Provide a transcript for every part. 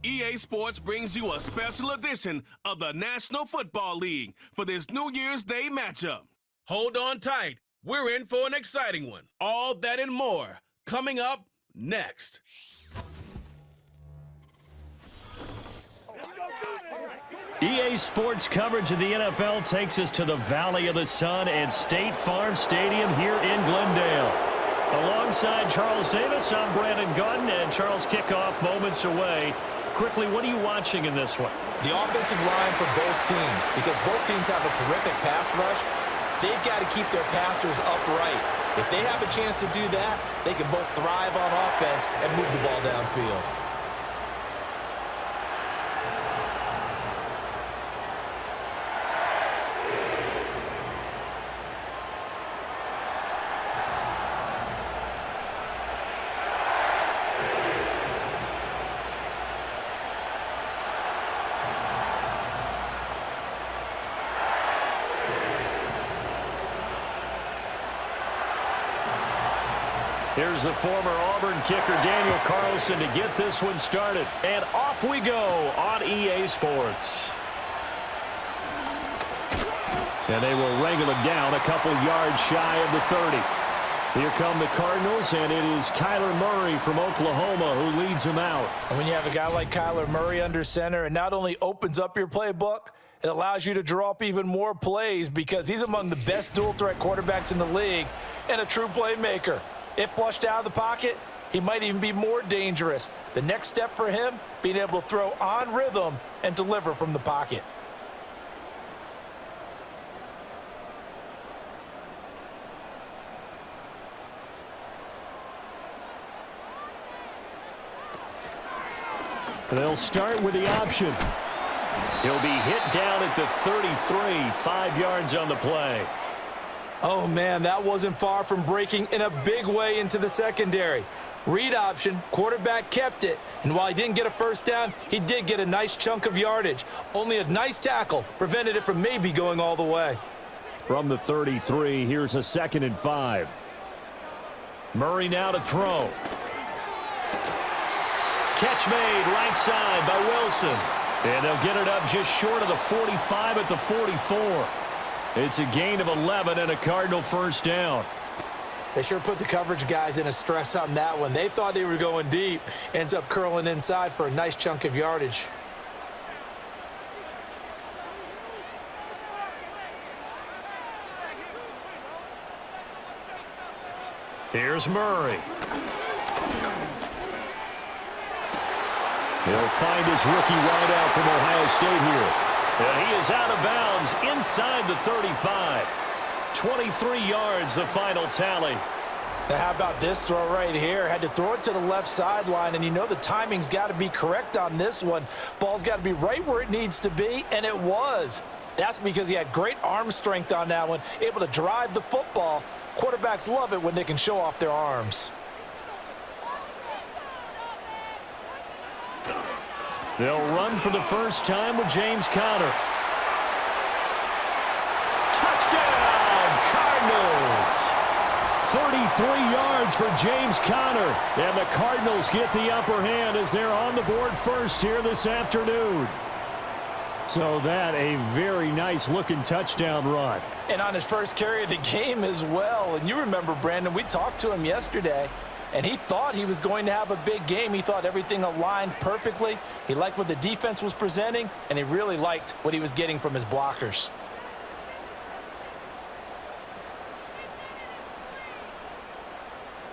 EA Sports brings you a special edition of the National Football League for this New Year's Day matchup. Hold on tight. We're in for an exciting one. All that and more coming up next. EA Sports coverage of the NFL takes us to the Valley of the Sun and State Farm Stadium here in Glendale. Alongside Charles Davis, I'm Brandon Gunn, and Charles, kickoff moments away. Quickly, what are you watching in this one? The offensive line for both teams, because both teams have a terrific pass rush. They've got to keep their passers upright. If they have a chance to do that, they can both thrive on offense and move the ball downfield. Here's the former Auburn kicker, Daniel Carlson, to get this one started. And off we go on EA Sports. And they will wrangle it down a couple yards shy of the 30. Here come the Cardinals, and it is Kyler Murray from Oklahoma who leads them out. And when you have a guy like Kyler Murray under center, it not only opens up your playbook, it allows you to draw up even more plays because he's among the best dual-threat quarterbacks in the league and a true playmaker. If flushed out of the pocket, he might even be more dangerous. The next step for him, being able to throw on rhythm and deliver from the pocket. They'll start with the option. He'll be hit down at the 33, 5 yards on the play. Oh, man, that wasn't far from breaking in a big way into the secondary. Read option, quarterback kept it, and while he didn't get a first down, he did get a nice chunk of yardage. Only a nice tackle prevented it from maybe going all the way. From the 33, here's a 2nd and 5. Murray now to throw. Catch made right side by Wilson. And they'll get it up just short of the 45 at the 44. It's a gain of 11 and a Cardinal first down. They sure put the coverage guys in a stress on that one. They thought they were going deep. Ends up curling inside for a nice chunk of yardage. Here's Murray. He'll find his rookie wideout from Ohio State here. And he is out of bounds inside the 35. 23 yards, the final tally. Now, how about this throw right here? Had to throw it to the left sideline, and you know the timing's got to be correct on this one. Ball's got to be right where it needs to be, and it was. That's because he had great arm strength on that one, able to drive the football. Quarterbacks love it when they can show off their arms. They'll run for the first time with James Conner. Touchdown, Cardinals! 33 yards for James Conner. And the Cardinals get the upper hand as they're on the board first here this afternoon. So that a very nice-looking touchdown run. And on his first carry of the game as well. And you remember, Brandon, we talked to him yesterday. And he thought he was going to have a big game. He thought everything aligned perfectly. He liked what the defense was presenting, and he really liked what he was getting from his blockers.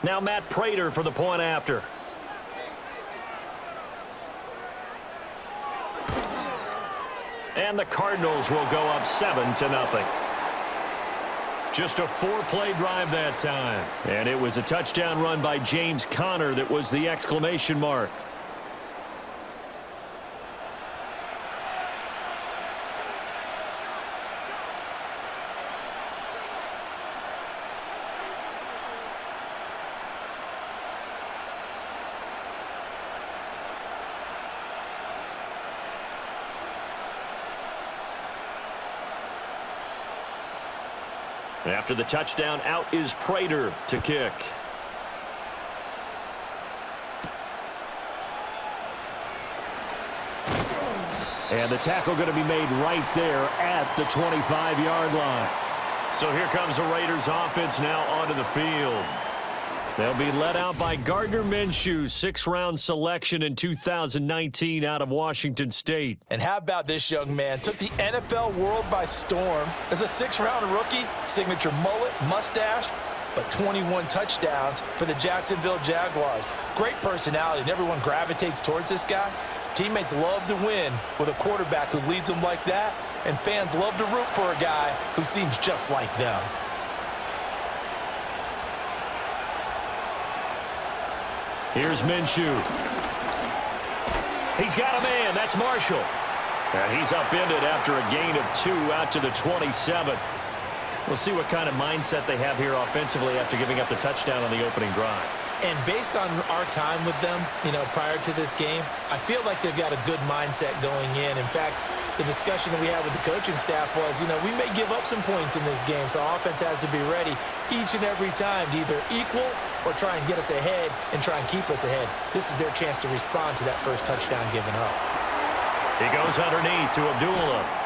Now Matt Prater for the point after. And the Cardinals will go up 7-0. Just a 4-play drive that time. And it was a touchdown run by James Conner that was the exclamation mark. After the touchdown, out is Prater to kick. And the tackle going to be made right there at the 25-yard line. So here comes the Raiders offense now onto the field. They'll be led out by Gardner Minshew, 6th-round selection in 2019 out of Washington State. And how about this young man? Took the NFL world by storm. As a 6th-round rookie, signature mullet, mustache, but 21 touchdowns for the Jacksonville Jaguars. Great personality, and everyone gravitates towards this guy. Teammates love to win with a quarterback who leads them like that, and fans love to root for a guy who seems just like them. Here's Minshew. He's got a man. That's Marshall. And he's upended after a gain of 2 out to the 27. We'll see what kind of mindset they have here offensively after giving up the touchdown on the opening drive. And based on our time with them, prior to this game, I feel like they've got a good mindset going in. In fact, the discussion that we had with the coaching staff was, we may give up some points in this game, so our offense has to be ready each and every time to either equal or try and get us ahead and try and keep us ahead. This is their chance to respond to that first touchdown given up. He goes underneath to Abdullah.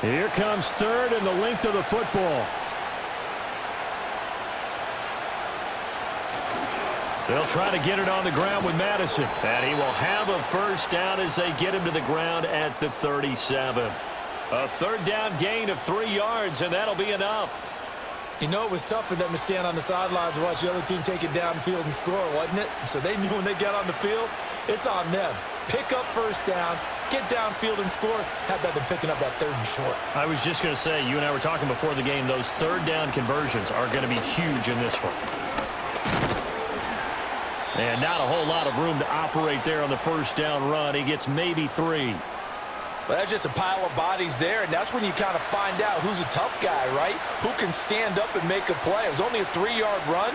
Here comes 3rd and the length of the football. They'll try to get it on the ground with Madison. And he will have a first down as they get him to the ground at the 37. A 3rd down gain of 3 yards, and that'll be enough. It was tough for them to stand on the sidelines and watch the other team take it downfield and score, wasn't it? So they knew when they got on the field, it's on them. Pick up first downs, get downfield and score. How about them picking up that 3rd and short? I was just going to say, you and I were talking before the game, those 3rd down conversions are going to be huge in this one. And not a whole lot of room to operate there on the first down run. He gets maybe 3. Well, that's just a pile of bodies there, and that's when you kind of find out who's a tough guy, right? Who can stand up and make a play. It was only a 3-yard run,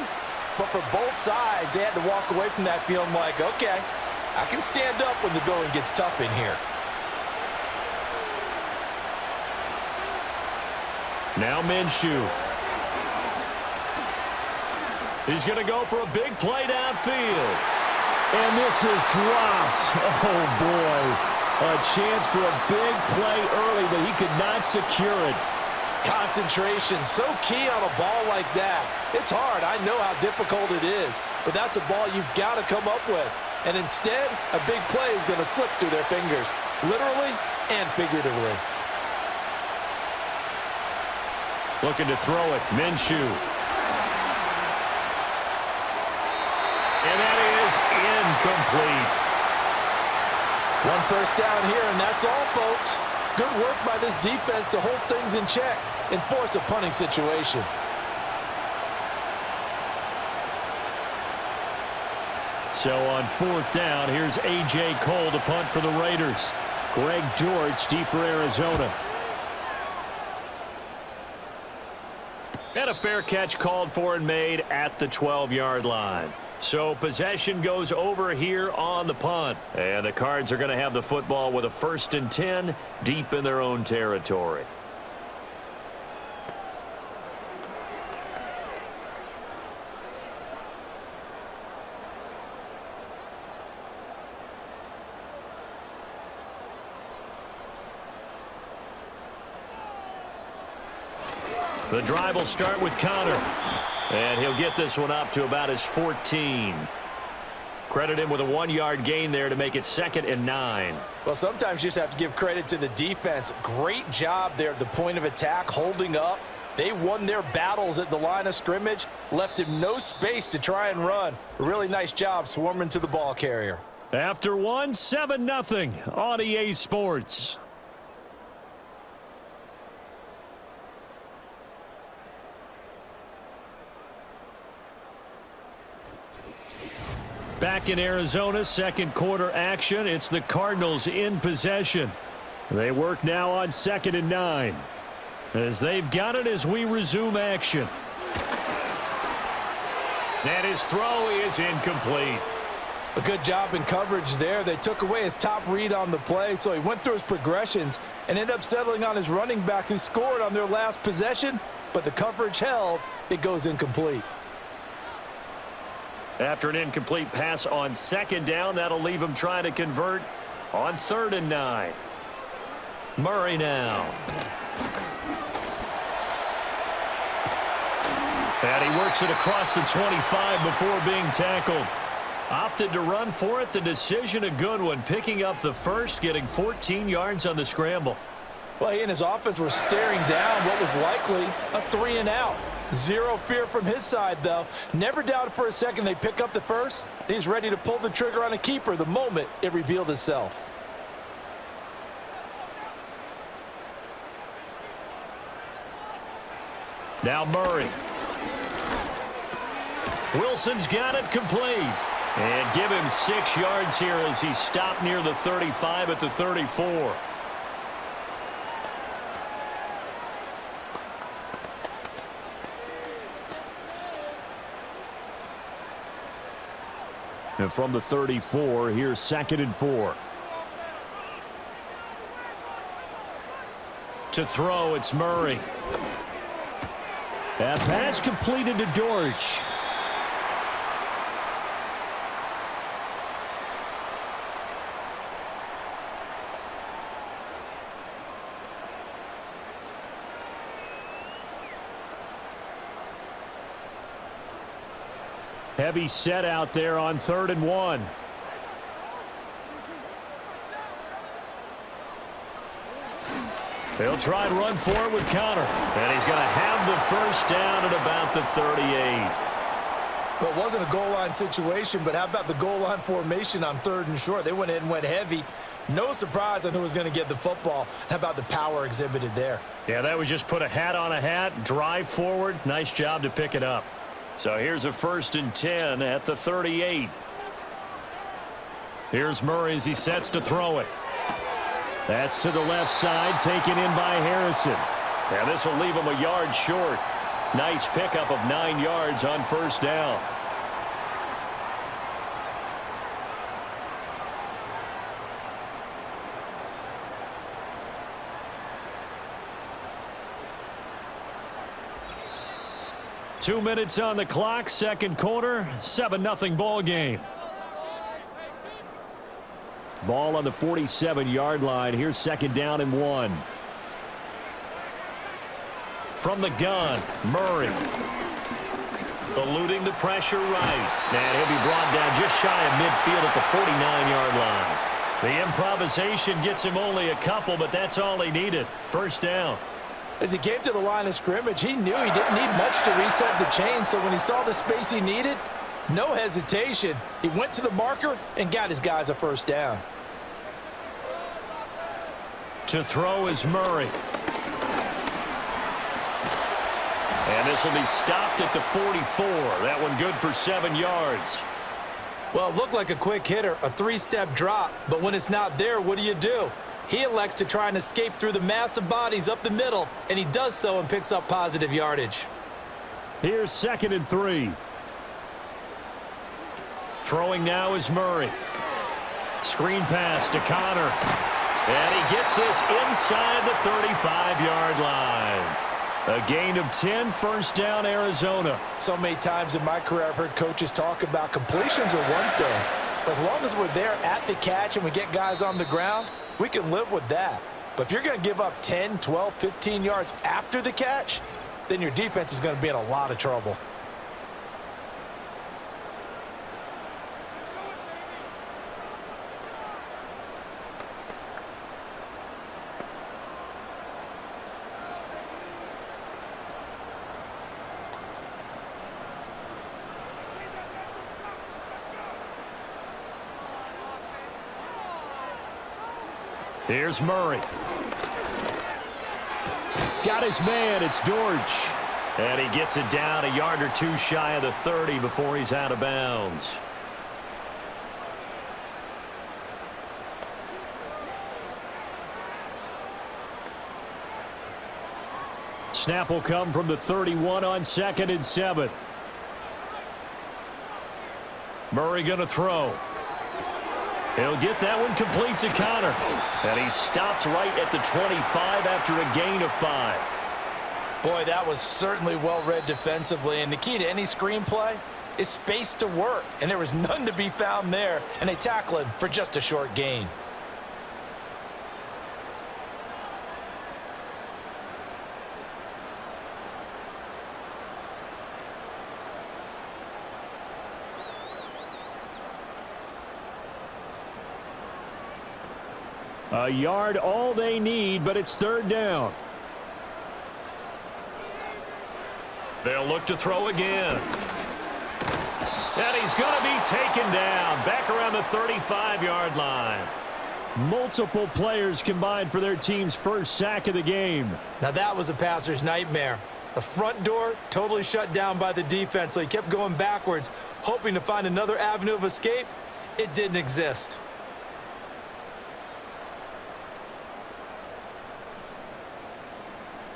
but for both sides, they had to walk away from that feeling like, okay, I can stand up when the going gets tough in here. Now Minshew. He's going to go for a big play downfield. And this is dropped. Oh, boy. A chance for a big play early, but he could not secure it. Concentration, so key on a ball like that. It's hard. I know how difficult it is, but that's a ball you've got to come up with. And instead, a big play is going to slip through their fingers, literally and figuratively. Looking to throw it, Minshew. And that is incomplete. 1 first down here, and that's all, folks. Good work by this defense to hold things in check and force a punting situation. So on 4th down, here's A.J. Cole to punt for the Raiders. Greg George deep for Arizona. And a fair catch called for and made at the 12-yard line. So possession goes over here on the punt. And the Cards are going to have the football with a 1st and 10 deep in their own territory. The drive will start with Connor. And he'll get this one up to about his 14. Credit him with a 1-yard gain there to make it 2nd and 9. Well, sometimes you just have to give credit to the defense. Great job there at the point of attack, holding up. They won their battles at the line of scrimmage, left him no space to try and run. A really nice job swarming to the ball carrier. After 1, 7-0 on EA Sports. Back in Arizona, 2nd quarter action. It's the Cardinals in possession. They work now on 2nd and 9. As they've got it as we resume action. And his throw is incomplete. A good job in coverage there. They took away his top read on the play, so he went through his progressions and ended up settling on his running back who scored on their last possession, but the coverage held. It goes incomplete. After an incomplete pass on second down, that'll leave him trying to convert on 3rd and 9. Murray now. And he works it across the 25 before being tackled. Opted to run for it. The decision a good one. Picking up the first, getting 14 yards on the scramble. Well, he and his offense were staring down what was likely a 3-and-out. Zero fear from his side, though. Never doubted for a second they pick up the first. He's ready to pull the trigger on a keeper the moment it revealed itself. Now Murray. Wilson's got it complete. And give him 6 yards here as he stopped near the 35 at the 34. And from the 34, here's 2nd and 4. To throw, it's Murray. That pass completed to Dortch. Heavy set out there on 3rd and 1. They'll try and run for it with Connor. And he's going to have the first down at about the 38. Well, it wasn't a goal line situation, but how about the goal line formation on 3rd and short? They went in and went heavy. No surprise on who was going to get the football. How about the power exhibited there? Yeah, that was just put a hat on a hat, drive forward. Nice job to pick it up. So here's a 1st and 10 at the 38. Here's Murray as he sets to throw it. That's to the left side, taken in by Harrison. And this will leave him a yard short. Nice pickup of 9 yards on 1st down. Two minutes on the clock, second quarter, 7-0 ball game. Ball on the 47-yard line. Here's 2nd down and 1. From the gun, Murray. Eluding the pressure right. And he'll be brought down just shy of midfield at the 49-yard line. The improvisation gets him only a couple, but that's all he needed. 1st down. As he came to the line of scrimmage, he knew he didn't need much to reset the chain, so when he saw the space he needed, no hesitation. He went to the marker and got his guys a 1st down. To throw is Murray. And this will be stopped at the 44. That one good for 7 yards. Well, it looked like a quick hitter, a 3-step drop, but when it's not there, what do? He elects to try and escape through the massive bodies up the middle, and he does so and picks up positive yardage. Here's 2nd and 3. Throwing now is Murray. Screen pass to Connor. And he gets this inside the 35-yard line. A gain of 10, 1st down, Arizona. So many times in my career I've heard coaches talk about completions are one thing. But as long as we're there at the catch and we get guys on the ground, we can live with that. But if you're going to give up 10, 12, 15 yards after the catch, then your defense is going to be in a lot of trouble. Here's Murray. Got his man. It's Dortch. And he gets it down a yard or two shy of the 30 before he's out of bounds. Snap will come from the 31 on 2nd and 7. Murray going to throw. He'll get that one complete to Connor. And he stopped right at the 25 after a gain of 5. Boy, that was certainly well-read defensively. And the key to any screenplay is space to work. And there was none to be found there. And they tackle him for just a short gain. A yard all they need, but it's 3rd down. They'll look to throw again. And he's going to be taken down back around the 35-yard line. Multiple players combined for their team's first sack of the game. Now that was a passer's nightmare. The front door totally shut down by the defense, so he kept going backwards, hoping to find another avenue of escape. It didn't exist.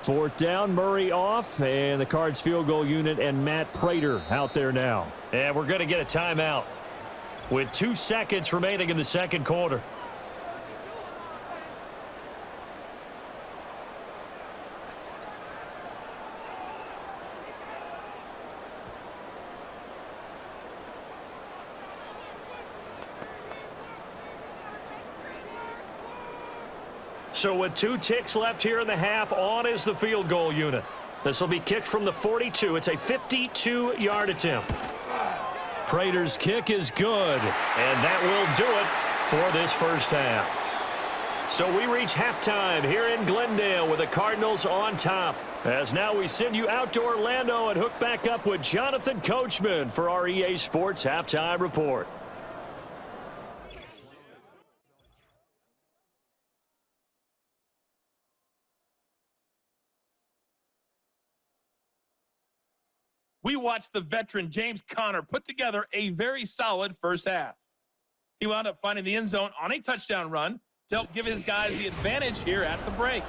Fourth down, Murray off, and the Cards field goal unit and Matt Prater out there now. And we're going to get a timeout with 2 seconds remaining in the second quarter. So with 2 ticks left here in the half, on is the field goal unit. This will be kicked from the 42. It's a 52-yard attempt. Prater's kick is good, and that will do it for this first half. So we reach halftime here in Glendale with the Cardinals on top. As now we send you out to Orlando and hook back up with Jonathan Coachman for our EA Sports Halftime Report. We watched the veteran James Conner put together a very solid first half. He wound up finding the end zone on a touchdown run to help give his guys the advantage here at the break.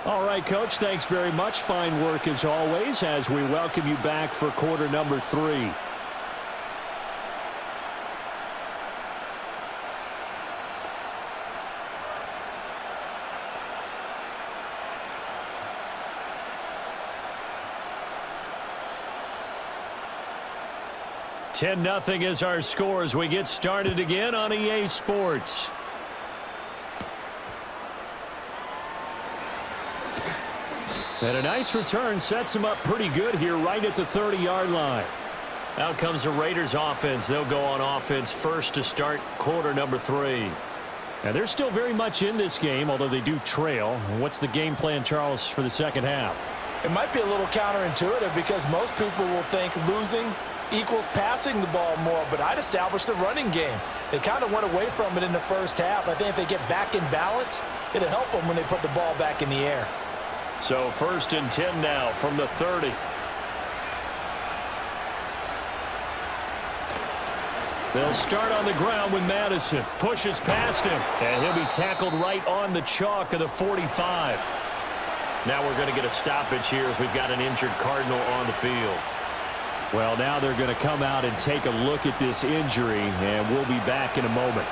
All right, Coach, thanks very much. Fine work as always as we welcome you back for quarter number 3. (10-0) is our score as we get started again on EA Sports. And a nice return sets them up pretty good here right at the 30-yard line. Out comes the Raiders offense. They'll go on offense first to start quarter number 3. And they're still very much in this game, although they do trail. What's the game plan, Charles, for the second half? It might be a little counterintuitive because most people will think losing equals passing the ball more, but I'd establish the running game. They kind of went away from it in the first half. I think if they get back in balance, it'll help them when they put the ball back in the air. So 1st and 10 now from the 30. They'll start on the ground with Madison. Pushes past him, and he'll be tackled right on the chalk of the 45. Now we're going to get a stoppage here as we've got an injured Cardinal on the field. Well, now they're going to come out and take a look at this injury, and we'll be back in a moment.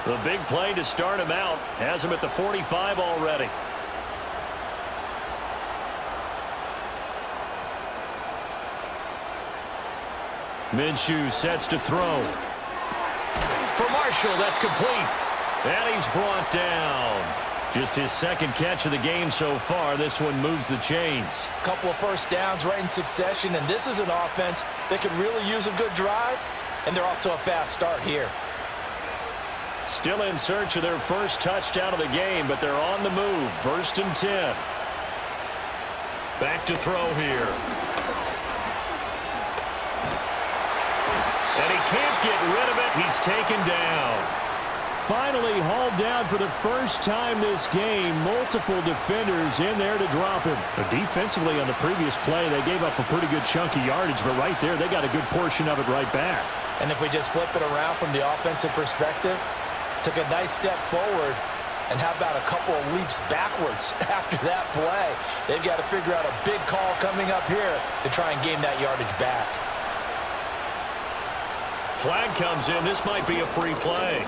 The big play to start him out has him at the 45 already. Minshew sets to throw. For Marshall, that's complete. And he's brought down. Just his second catch of the game so far. This one moves the chains. A couple of first downs right in succession, and this is an offense that could really use a good drive, and they're off to a fast start here. Still in search of their first touchdown of the game, but they're on the move. 1st and 10. Back to throw here. And he can't get rid of it. He's taken down. Finally hauled down for the first time this game. Multiple defenders in there to drop him. But defensively on the previous play, they gave up a pretty good chunk of yardage, but right there they got a good portion of it right back. And if we just flip it around from the offensive perspective, took a nice step forward, and how about a couple of leaps backwards after that play? They've got to figure out a big call coming up here to try and gain that yardage back. Flag comes in. This might be a free play.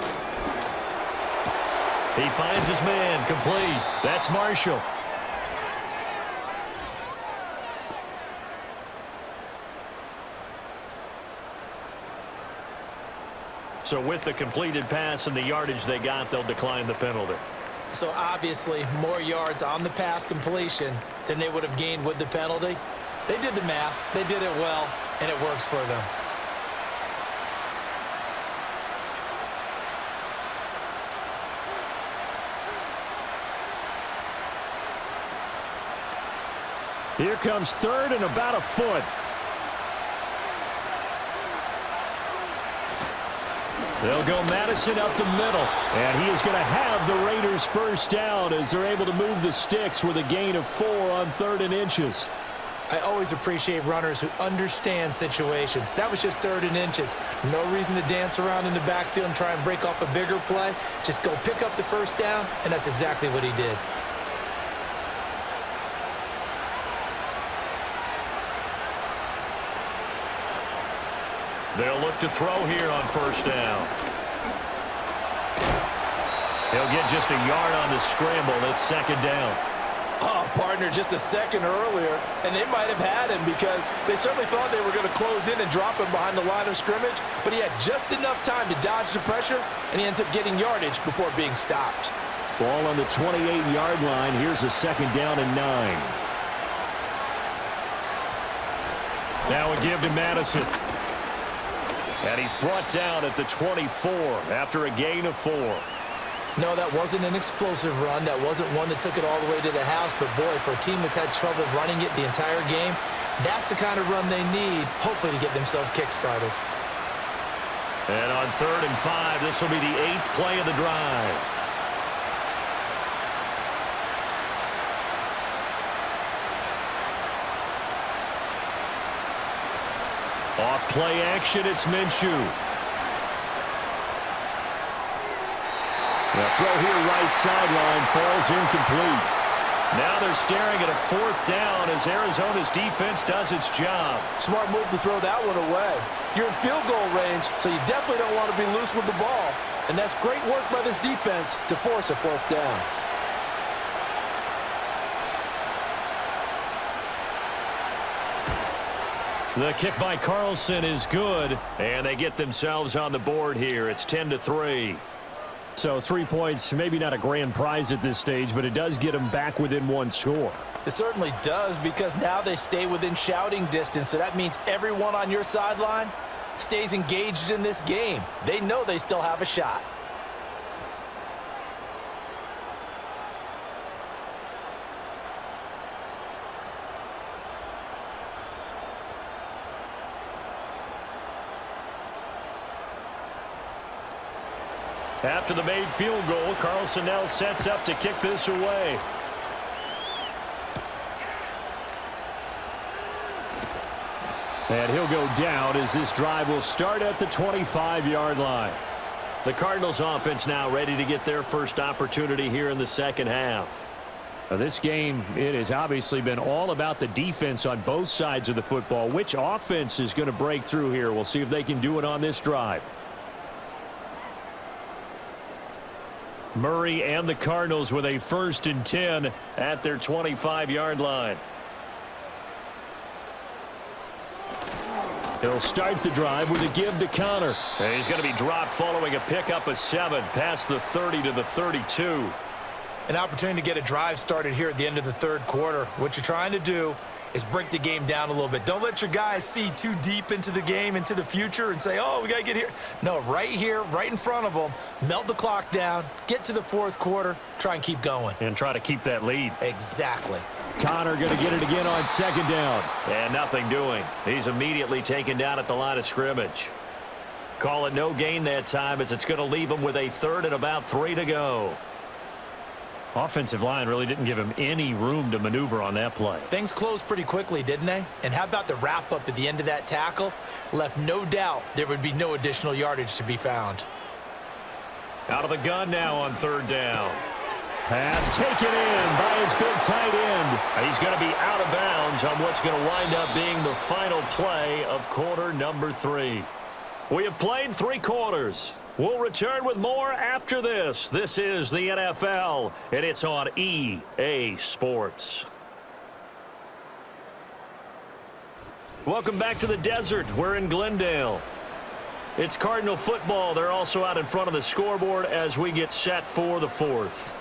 He finds his man, complete. That's Marshall. So with the completed pass and the yardage they got, they'll decline the penalty. So obviously more yards on the pass completion than they would have gained with the penalty. They did the math. They did it well, and it works for them. Here comes third and about a foot. They'll go Madison up the middle, and he is going to have the Raiders first down as they're able to move the sticks with a gain of 4 on 3rd and inches. I always appreciate runners who understand situations. That was just 3rd and inches. No reason to dance around in the backfield and try and break off a bigger play. Just go pick up the first down, and that's exactly what he did. They'll look to throw here on first down. He'll get just a yard on the scramble. It's 2nd down. Oh, partner, just a second earlier, and they might have had him because they certainly thought they were going to close in and drop him behind the line of scrimmage, but he had just enough time to dodge the pressure, and he ends up getting yardage before being stopped. Ball on the 28-yard line. Here's a 2nd down and 9. Now a give to Madison. And he's brought down at the 24 after a gain of 4. No, that wasn't an explosive run. That wasn't one that took it all the way to the house. But, boy, for a team that's had trouble running it the entire game, that's the kind of run they need, hopefully, to get themselves kick-started. And on 3rd and 5, this will be the 8th play of the drive. Off play action, it's Minshew. The throw here right sideline falls incomplete. Now they're staring at a 4th down as Arizona's defense does its job. Smart move to throw that one away. You're in field goal range, so you definitely don't want to be loose with the ball. And that's great work by this defense to force a 4th down. The kick by Carlson is good, and they get themselves on the board here. It's 10-3. So 3 points, maybe not a grand prize at this stage, but it does get them back within 1 score. It certainly does, because now they stay within shouting distance, so that means everyone on your sideline stays engaged in this game. They know they still have a shot. After the made field goal, Carlson now sets up to kick this away. And he'll go down as this drive will start at the 25-yard line. The Cardinals offense now ready to get their first opportunity here in the second half. Now this game, it has obviously been all about the defense on both sides of the football. Which offense is going to break through here? We'll see if they can do it on this drive. Murray and the Cardinals with a 1st and 10 at their 25-yard line. He'll start the drive with a give to Connor. And he's going to be dropped following a pickup of 7 past the 30 to the 32. An opportunity to get a drive started here at the end of the 3rd quarter. What you're trying to do is break the game down a little bit. Don't let your guys see too deep into the game, into the future, and say, oh, we got to get here. No, right here, right in front of them, melt the clock down, get to the 4th quarter, try and keep going. And try to keep that lead. Exactly. Connor going to get it again on 2nd down. And nothing doing. He's immediately taken down at the line of scrimmage. Call it no gain that time as it's going to leave him with a 3rd and about 3 to go. Offensive line really didn't give him any room to maneuver on that play. Things closed pretty quickly, didn't they? And how about the wrap-up at the end of that tackle? Left no doubt there would be no additional yardage to be found. Out of the gun now on third down. Pass taken in by his big tight end. He's going to be out of bounds on what's going to wind up being the final play of quarter number 3. We have played 3 quarters. We'll return with more after this. This is the NFL, and it's on EA Sports. Welcome back to the desert. We're in Glendale. It's Cardinal football. They're also out in front of the scoreboard as we get set for the 4th.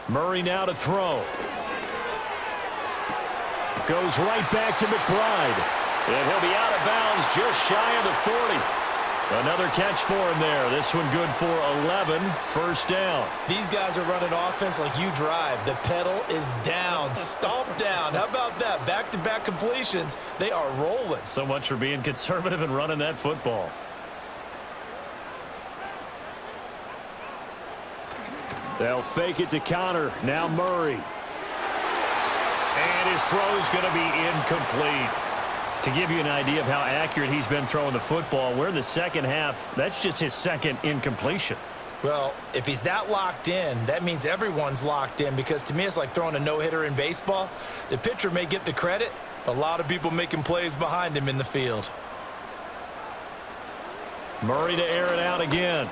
Murray now to throw. Goes right back to McBride. And he'll be out of bounds just shy of the 40. Another catch for him there. This one good for 11. First down. These guys are running offense like you drive. The pedal is down. Stomp down. How about that? Back-to-back completions. They are rolling. So much for being conservative and running that football. They'll fake it to Connor. Now Murray. And his throw's going to be incomplete. To give you an idea of how accurate he's been throwing the football, we're in the second half. That's just his second incompletion. Well, if he's that locked in, that means everyone's locked in, because to me it's like throwing a no-hitter in baseball. The pitcher may get the credit, but a lot of people making plays behind him in the field. Murray to air it out again.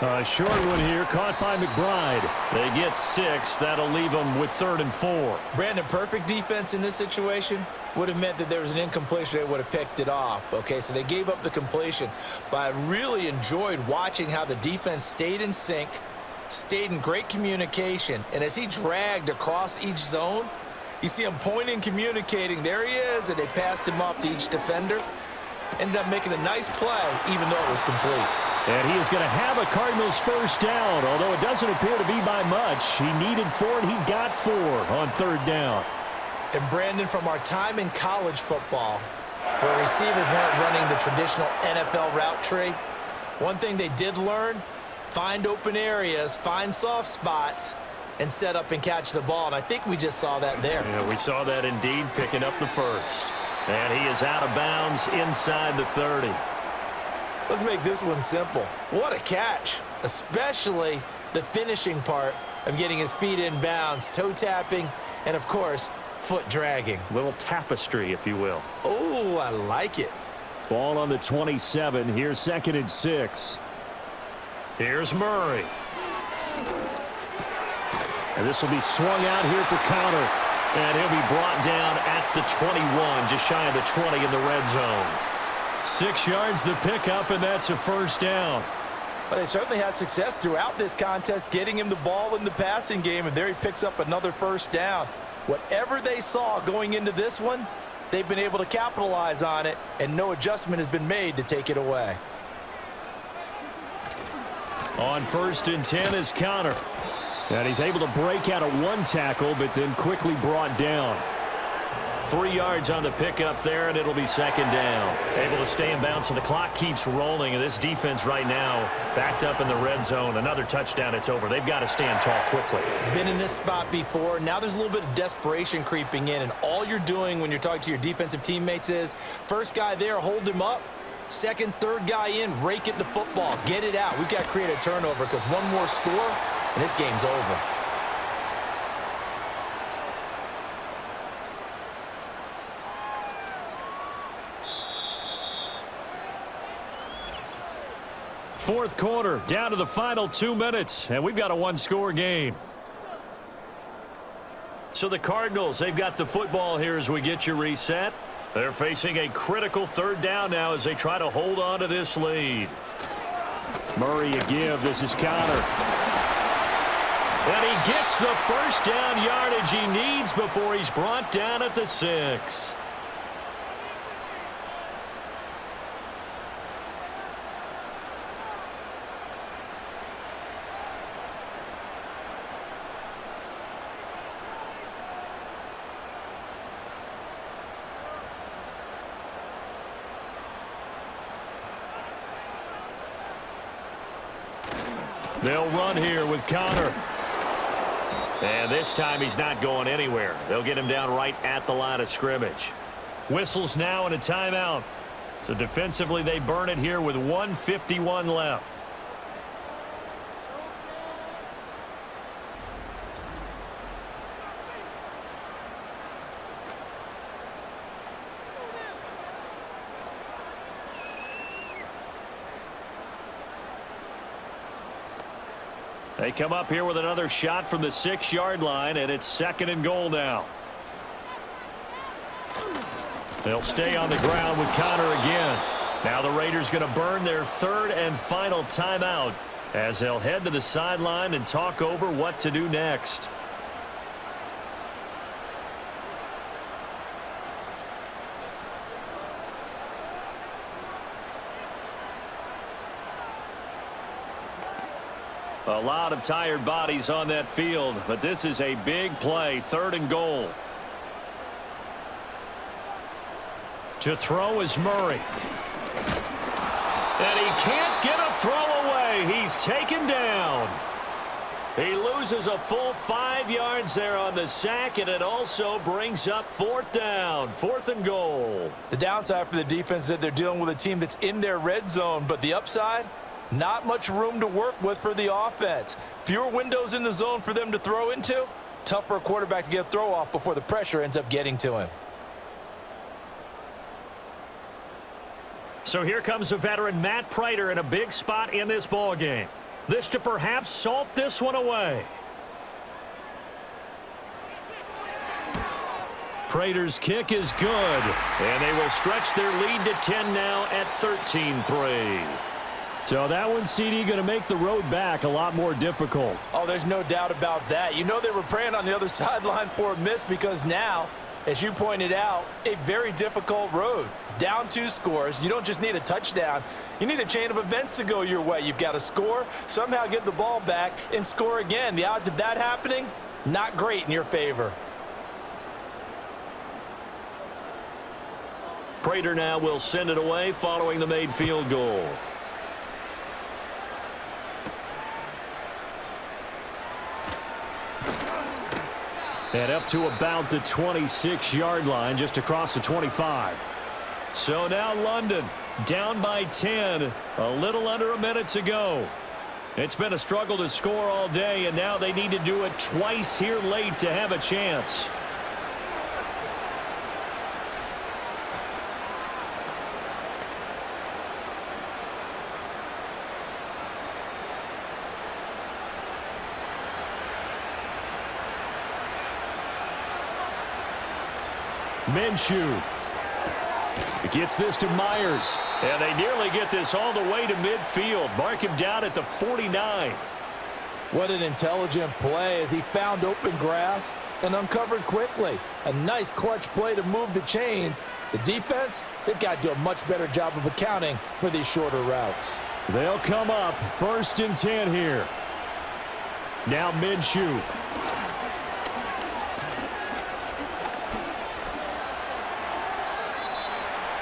A short one here, caught by McBride. They get 6. That'll leave them with 3rd and 4. Brandon, perfect defense in this situation would have meant that there was an incompletion. They would have picked it off. Okay, so they gave up the completion. But I really enjoyed watching how the defense stayed in sync, stayed in great communication. And as he dragged across each zone, you see him pointing, communicating. There he is, and they passed him off to each defender. Ended up making a nice play, even though it was complete. And he is going to have a Cardinals first down, although it doesn't appear to be by much. He needed 4, and he got 4 on 3rd down. And Brandon, from our time in college football, where receivers weren't running the traditional NFL route tree, one thing they did learn, find open areas, find soft spots, and set up and catch the ball. And I think we just saw that there. Yeah, we saw that indeed, picking up the first. And he is out of bounds inside the 30. Let's make this one simple. What a catch, especially the finishing part of getting his feet in bounds, toe tapping, and of course, foot dragging. Little tapestry, if you will. Oh, I like it. Ball on the 27. Here's 2nd and 6. Here's Murray. And this will be swung out here for Connor. And he'll be brought down at the 21, just shy of the 20 in the red zone. 6 yards the pickup, and that's a first down. But they certainly had success throughout this contest, getting him the ball in the passing game, and there he picks up another first down. Whatever they saw going into this one, they've been able to capitalize on it, and no adjustment has been made to take it away. On 1st and 10 is Connor. And he's able to break out of 1 tackle, but then quickly brought down. 3 yards on the pickup there, and it'll be 2nd down. Able to stay in bounds, so the clock keeps rolling. And this defense right now backed up in the red zone. Another touchdown, it's over. They've got to stand tall quickly. Been in this spot before. Now there's a little bit of desperation creeping in, and all you're doing when you're talking to your defensive teammates is, first guy there, hold him up. Second, third guy in, rake at the football. Get it out. We've got to create a turnover, because one more score, and this game's over. Fourth quarter, down to the final 2 minutes, and we've got a 1-score game. So the Cardinals, they've got the football here as we get you reset. They're facing a critical 3rd down now as they try to hold on to this lead. Murray a give. This is Connor. And he gets the first down yardage he needs before he's brought down at the 6. They'll run here with Connor. And this time he's not going anywhere. They'll get him down right at the line of scrimmage. Whistles now and a timeout. So defensively they burn it here with 1:51 left. They come up here with another shot from the 6-yard line, and it's 2nd and goal now. They'll stay on the ground with Connor again. Now the Raiders going to burn their 3rd and final timeout as they'll head to the sideline and talk over what to do next. A lot of tired bodies on that field, but this is a big play, 3rd and goal. To throw is Murray. And he can't get a throw away. He's taken down. He loses a full 5 yards there on the sack, and it also brings up 4th down, 4th and goal. The downside for the defense is that they're dealing with a team that's in their red zone, but the upside, not much room to work with for the offense. Fewer windows in the zone for them to throw into. Tough for a quarterback to get a throw off before the pressure ends up getting to him. So here comes the veteran Matt Prater in a big spot in this ball game. This to perhaps salt this one away. Prater's kick is good, and they will stretch their lead to 10 now at 13-3. So that one, CD, going to make the road back a lot more difficult. Oh, there's no doubt about that. You know they were praying on the other sideline for a miss because now, as you pointed out, a very difficult road. Down 2 scores. You don't just need a touchdown. You need a chain of events to go your way. You've got to score, somehow get the ball back, and score again. The odds of that happening, not great in your favor. Prater now will send it away following the made field goal. And up to about the 26-yard line, just across the 25. So now London down by 10, a little under a minute to go. It's been a struggle to score all day, and now they need to do it twice here late to have a chance. Minshew. It gets this to Myers. And they nearly get this all the way to midfield. Mark him down at the 49. What an intelligent play as he found open grass and uncovered quickly. A nice clutch play to move the chains. The defense, they've got to do a much better job of accounting for these shorter routes. They'll come up 1st and 10 here. Now Minshew.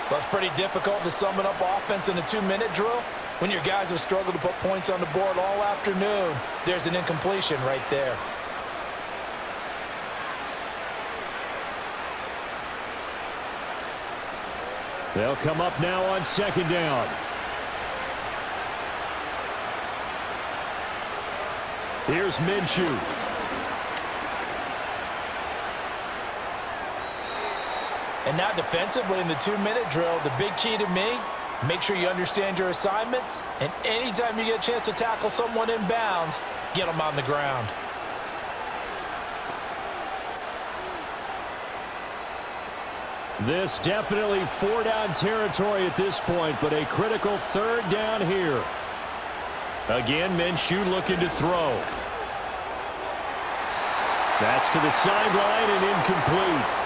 Well, it's pretty difficult to sum it up offense in a 2-minute drill. When your guys have struggled to put points on the board all afternoon, there's an incompletion right there. They'll come up now on 2nd down. Here's Minshew. And now defensively in the 2-minute drill, the big key to me, make sure you understand your assignments, and anytime you get a chance to tackle someone in bounds, get them on the ground. This definitely 4-down territory at this point, but a critical 3rd down here. Again, Minshew looking to throw. That's to the sideline and incomplete.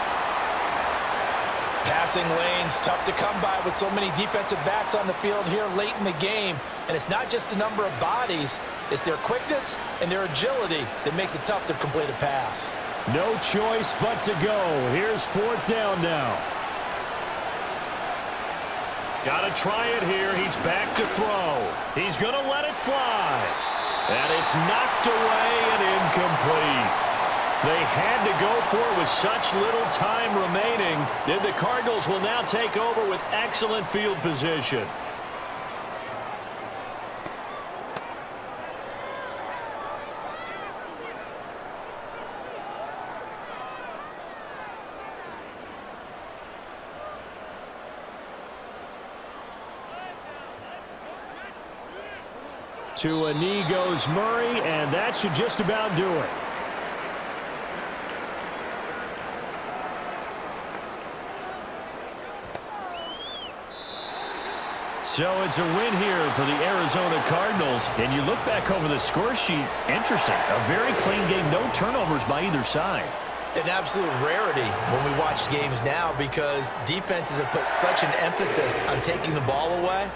Passing lanes, tough to come by with so many defensive backs on the field here late in the game. And it's not just the number of bodies, it's their quickness and their agility that makes it tough to complete a pass. No choice but to go. Here's 4th down now. Got to try it here. He's back to throw. He's going to let it fly. And it's knocked away and incomplete. They had to go for it with such little time remaining. And the Cardinals will now take over with excellent field position. To a knee goes Murray, and that should just about do it. So it's a win here for the Arizona Cardinals. And you look back over the score sheet, interesting. A very clean game, no turnovers by either side. An absolute rarity when we watch games now because defenses have put such an emphasis on taking the ball away.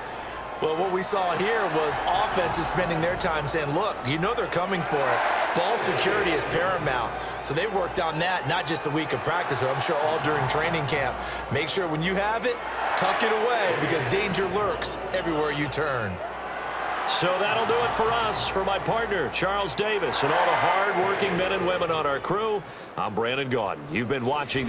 Well, what we saw here was offenses spending their time saying, look, you know they're coming for it. Ball security is paramount. So they worked on that, not just a week of practice, but I'm sure all during training camp. Make sure when you have it, tuck it away because danger lurks everywhere you turn. So that'll do it for us. For my partner, Charles Davis, and all the hard-working men and women on our crew, I'm Brandon Gaudin. You've been watching the